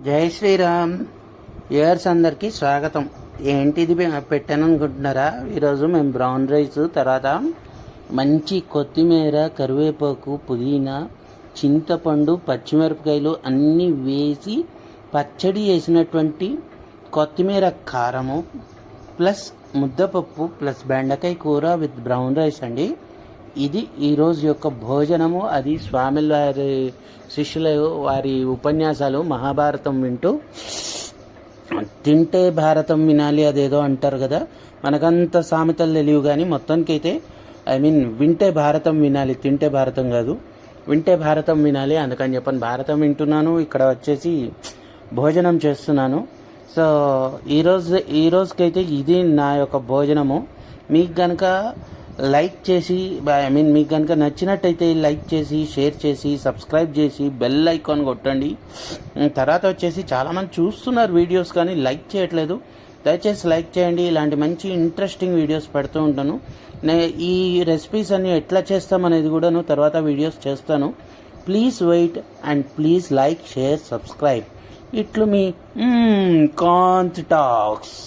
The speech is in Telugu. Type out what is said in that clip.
జై శ్రీరామ్. వ్యూయర్స్ అందరికీ స్వాగతం. ఏంటిది పెట్టాను అనుకుంటున్నారా? ఈరోజు మేము బ్రౌన్ రైస్, తర్వాత మంచి కొత్తిమీర, కరివేపాకు, పుదీనా, చింతపండు, పచ్చిమిరపకాయలు అన్నీ వేసి పచ్చడి చేసినటువంటి కొత్తిమీర కారము ప్లస్ ముద్దపప్పు ప్లస్ బెండకాయ కూర విత్ బ్రౌన్ రైస్ అండి. ఇది ఈరోజు యొక్క భోజనము. అది స్వామిల వారి శిష్యుల వారి ఉపన్యాసాలు, మహాభారతం వింటూ తింటే భారతం వినాలి అదేదో అంటారు కదా, మనకంత సామెతలు తెలియవు కానీ మొత్తానికైతే వింటే భారతం వినాలి, తింటే భారతం కాదు, వింటే భారతం వినాలి. అందుకని చెప్పని భారతం వింటున్నాను, ఇక్కడ వచ్చేసి భోజనం చేస్తున్నాను. సో ఈరోజుకైతే ఇది నా యొక్క భోజనము. మీకు కనుక లైక్ చేసి మీకు కనుక నచ్చినట్టయితే లైక్ చేసి, షేర్ చేసి, సబ్స్క్రైబ్ చేసి, బెల్ ఐకాన్ కొట్టండి. తర్వాత వచ్చేసి చాలామంది చూస్తున్నారు వీడియోస్ కానీ లైక్ చేయట్లేదు. దయచేసి లైక్ చేయండి. ఇలాంటి మంచి ఇంట్రెస్టింగ్ వీడియోస్ పెడుతూ ఉంటాను. ఈ రెసిపీస్ అన్ని ఎట్లా చేస్తామనేది కూడాను తర్వాత వీడియోస్ చేస్తాను. Please wait and please like, share, subscribe. ఇట్లు మీ కాంత్ టాక్స్.